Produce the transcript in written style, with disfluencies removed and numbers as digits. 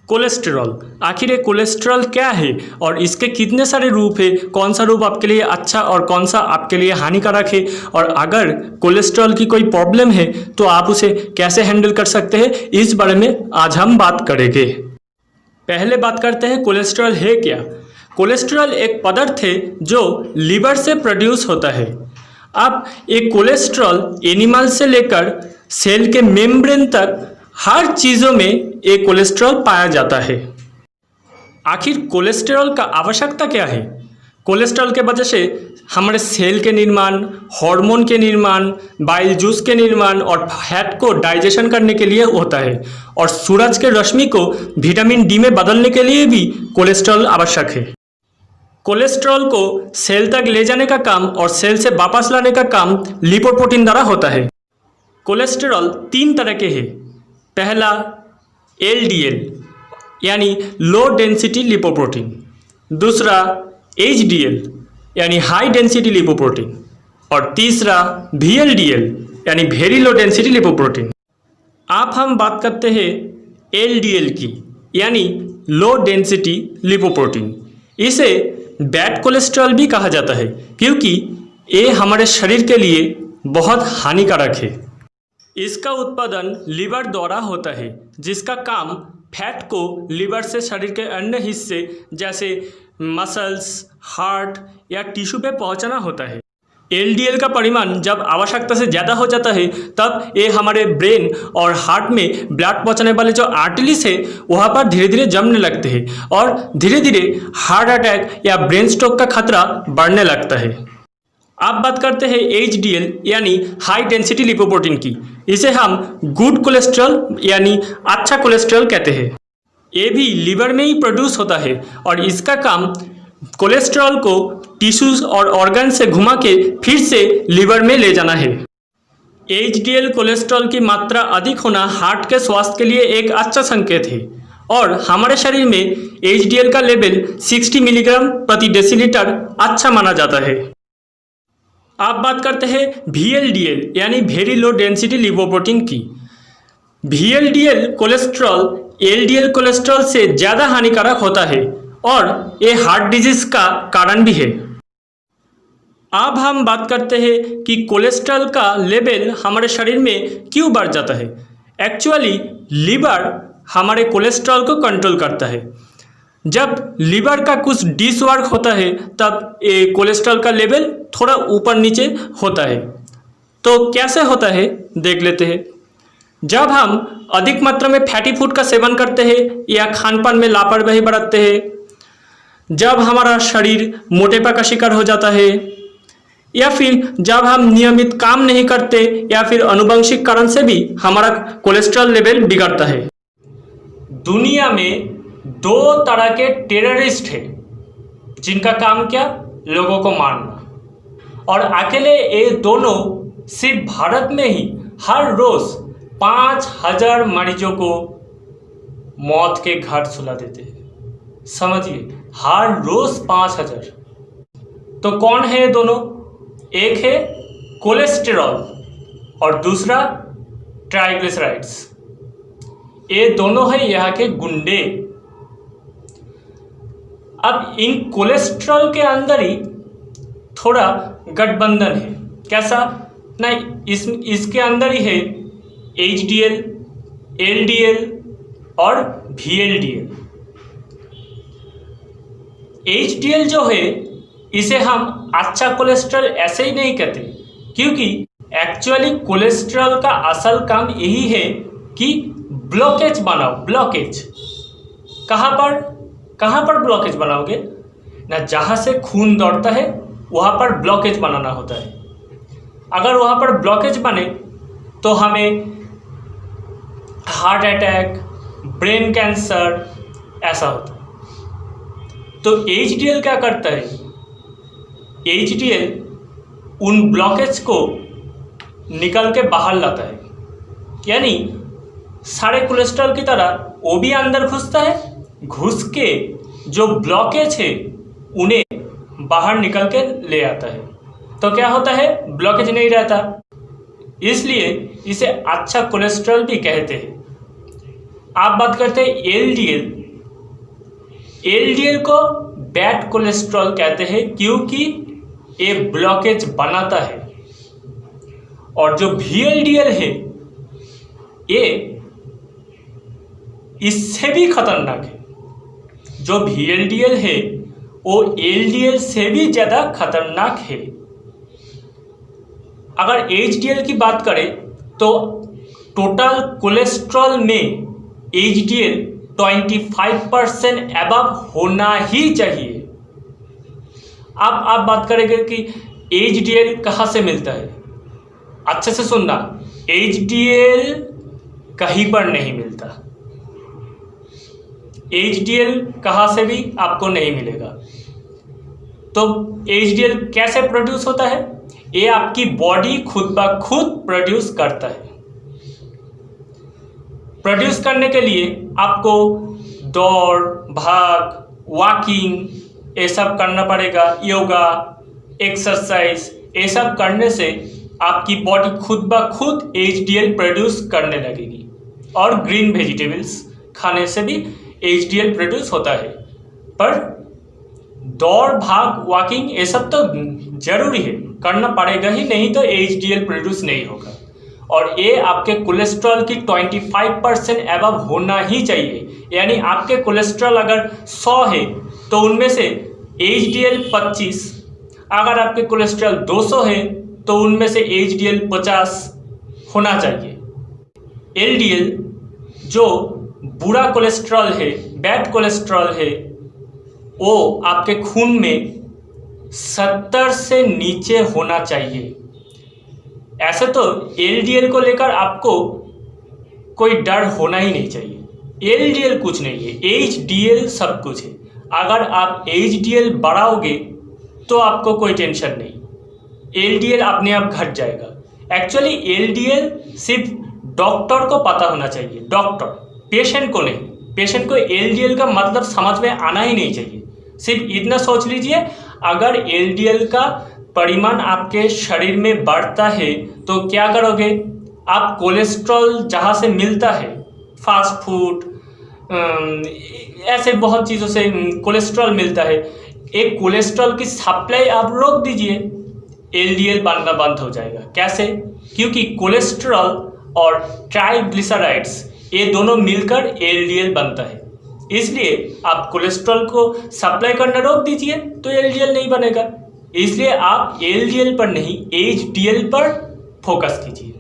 Cholesterol, आखिर ये cholesterol क्या है और इसके कितने सारे रूप है, कौन सा रूप आपके लिए अच्छा और कौन सा आपके लिए हानिकारक है, और अगर कोलेस्ट्रॉल की कोई प्रॉब्लम है तो आप उसे कैसे हैंडल कर सकते हैं, इस बारे में आज हम बात करेंगे। पहले बात करते हैं कोलेस्ट्रॉल है क्या। कोलेस्ट्रॉल एक पदार्थ है जो लीवर से प्रोड्यूस होता है। अब एक कोलेस्ट्रॉल एनिमल से लेकर सेल के मेम्ब्रेन तक हर चीज़ों में एक कोलेस्ट्रॉल पाया जाता है। आखिर कोलेस्ट्रॉल का आवश्यकता क्या है? कोलेस्ट्रॉल के वजह से हमारे सेल के निर्माण, हार्मोन के निर्माण, बाइल जूस के निर्माण और फैट को डाइजेशन करने के लिए होता है, और सूरज के रोशनी को विटामिन डी में बदलने के लिए भी कोलेस्ट्रॉल आवश्यक है। कोलेस्ट्रॉल को सेल तक ले जाने का काम और सेल से वापस लाने का काम लिपोप्रोटीन द्वारा होता है। कोलेस्ट्रॉल 3 तरह के हैं। पहला LDL यानी लो डेंसिटी लिपोप्रोटीन, दूसरा HDL यानी हाई डेंसिटी लिपोप्रोटीन, और तीसरा VLDL यानी वेरी लो डेंसिटी लिपोप्रोटीन। आप हम बात करते हैं LDL की, यानी लो डेंसिटी लिपोप्रोटीन। इसे बैड कोलेस्ट्रॉल भी कहा जाता है क्योंकि ये हमारे शरीर के लिए बहुत हानिकारक है। इसका उत्पादन लीवर द्वारा होता है, जिसका काम फैट को लीवर से शरीर के अन्य हिस्से जैसे मसल्स, हार्ट या टिश्यू पे पहुंचाना होता है। LDL का परिमाण जब आवश्यकता से ज़्यादा हो जाता है तब ये हमारे ब्रेन और हार्ट में ब्लड पहुंचाने वाले जो आर्टरीज है वहाँ पर धीरे धीरे जमने लगते हैं और धीरे धीरे हार्ट अटैक या ब्रेन स्ट्रोक का खतरा बढ़ने लगता है। अब बात करते हैं HDL यानी हाई डेंसिटी लिपोप्रोटीन की। इसे हम गुड कोलेस्ट्रॉल यानी अच्छा कोलेस्ट्रॉल कहते हैं। ये भी लीवर में ही प्रोड्यूस होता है और इसका काम कोलेस्ट्रॉल को टिश्यूज और ऑर्गन से घुमा के फिर से लीवर में ले जाना है। HDL कोलेस्ट्रॉल की मात्रा अधिक होना हार्ट के स्वास्थ्य के लिए एक अच्छा संकेत है, और हमारे शरीर में HDL का लेवल 60 मिलीग्राम प्रति डेसीलीटर अच्छा माना जाता है। अब बात करते हैं VLDL यानी वेरी लो डेंसिटी लिपोप्रोटीन की। VLDL कोलेस्ट्रॉल LDL कोलेस्ट्रॉल से ज़्यादा हानिकारक होता है और ये हार्ट डिजीज का कारण भी है। अब हम बात करते हैं कि कोलेस्ट्रॉल का लेवल हमारे शरीर में क्यों बढ़ जाता है। एक्चुअली लीवर हमारे कोलेस्ट्रॉल को कंट्रोल करता है। जब लीवर का कुछ डिसवर्क होता है तब ये कोलेस्ट्रॉल का लेवल थोड़ा ऊपर नीचे होता है। तो कैसे होता है देख लेते हैं। जब हम अधिक मात्रा में फैटी फूड का सेवन करते हैं या खान पान में लापरवाही बरतते हैं, जब हमारा शरीर मोटापा का शिकार हो जाता है, या फिर जब हम नियमित काम नहीं करते, या फिर आनुवंशिक कारण से भी हमारा कोलेस्ट्रॉल लेवल बिगड़ता है। दुनिया में 2 तरह के टेररिस्ट हैं जिनका काम क्या, लोगों को मारना, और अकेले ये दोनों सिर्फ भारत में ही हर रोज 5000 मरीजों को मौत के घाट सुला देते हैं। समझिए, हर रोज 5000। तो कौन है ये दोनों? एक है कोलेस्टेरॉल और दूसरा ट्राइग्लिसराइड्स। ये दोनों है यहाँ के गुंडे। अब इन कोलेस्ट्रॉल के अंदर ही थोड़ा गठबंधन है। कैसा? नहीं, इसके अंदर ही है HDL, LDL और VLDL। HDL जो है इसे हम अच्छा कोलेस्ट्रॉल ऐसे ही नहीं कहते, क्योंकि एक्चुअली कोलेस्ट्रॉल का असल काम यही है कि ब्लॉकेज बनाओ। ब्लॉकेज कहाँ पर ब्लॉकेज बनाओगे ना, जहाँ से खून दौड़ता है वहाँ पर ब्लॉकेज बनाना होता है। अगर वहाँ पर ब्लॉकेज बने तो हमें हार्ट अटैक, ब्रेन कैंसर ऐसा होता है। तो HDL क्या करता है? HDL उन ब्लॉकेज को निकल के बाहर लाता है, यानी सारे कोलेस्ट्रॉल की तरह वो भी अंदर घुसता है, घुस के जो ब्लॉकेज है उन्हें बाहर निकल के ले आता है। तो क्या होता है? ब्लॉकेज नहीं रहता, इसलिए इसे अच्छा कोलेस्ट्रॉल भी कहते हैं। आप बात करते हैं एलडीएल। एलडीएल को बैड कोलेस्ट्रॉल कहते हैं क्योंकि ये ब्लॉकेज बनाता है। और जो वीएलडीएल है ये इससे भी खतरनाक है। जो वीएलडीएल है वो एलडीएल से भी ज़्यादा खतरनाक है। अगर एचडीएल की बात करें तो टोटल कोलेस्ट्रॉल में एचडीएल 25% अबव होना ही चाहिए। अब आप बात करेंगे कि एचडीएल कहाँ से मिलता है। अच्छे से सुनना, एचडीएल कहीं पर नहीं मिलता। एचडीएल कहाँ से भी आपको नहीं मिलेगा। तो एचडीएल कैसे प्रोड्यूस होता है? ये आपकी बॉडी खुद ब खुद प्रोड्यूस करता है। प्रोड्यूस करने के लिए आपको दौड़, भाग, वॉकिंग ये सब करना पड़ेगा, योगा, एक्सरसाइज ये सब करने से आपकी बॉडी खुद ब खुद एचडीएल प्रोड्यूस करने लगेगी। और ग्रीन वेजिटेबल्स खाने से भी एचडीएल प्रोड्यूस होता है। पर दौड़, भाग, वॉकिंग ये सब तो जरूरी है, करना पड़ेगा ही, नहीं तो एचडीएल प्रोड्यूस नहीं होगा। और ये आपके कोलेस्ट्रॉल की 25% अबव होना ही चाहिए। यानी आपके कोलेस्ट्रॉल अगर 100 है तो उनमें से एचडीएल 25, अगर आपके कोलेस्ट्रॉल 200 है तो उनमें से एचडीएल 50 होना चाहिए। एलडीएल जो बुरा कोलेस्ट्रॉल है, बैड कोलेस्ट्रॉल है, वो आपके खून में 70 से नीचे होना चाहिए। ऐसे तो एलडीएल को लेकर आपको कोई डर होना ही नहीं चाहिए। एलडीएल कुछ नहीं है, एचडीएल सब कुछ है। अगर आप एचडीएल बढ़ाओगे तो आपको कोई टेंशन नहीं, एलडीएल अपने आप घट जाएगा। एक्चुअली एलडीएल सिर्फ डॉक्टर को पता होना चाहिए, डॉक्टर, पेशेंट को नहीं। पेशेंट को एलडीएल का मतलब समझ में आना ही नहीं चाहिए। सिर्फ इतना सोच लीजिए, अगर एलडीएल का परिमाण आपके शरीर में बढ़ता है तो क्या करोगे? आप कोलेस्ट्रॉल जहाँ से मिलता है, फास्ट फूड, ऐसे बहुत चीज़ों से कोलेस्ट्रॉल मिलता है, एक कोलेस्ट्रॉल की सप्लाई आप रोक दीजिए, एलडीएल बनना बंद हो जाएगा। कैसे? क्योंकि कोलेस्ट्रॉल और ट्राइग्लिसराइड्स ये दोनों मिलकर एलडीएल बनता है। इसलिए आप कोलेस्ट्रॉल को सप्लाई करना रोक दीजिए तो एलडीएल नहीं बनेगा। इसलिए आप एलडीएल पर नहीं, एचडीएल पर फोकस कीजिए।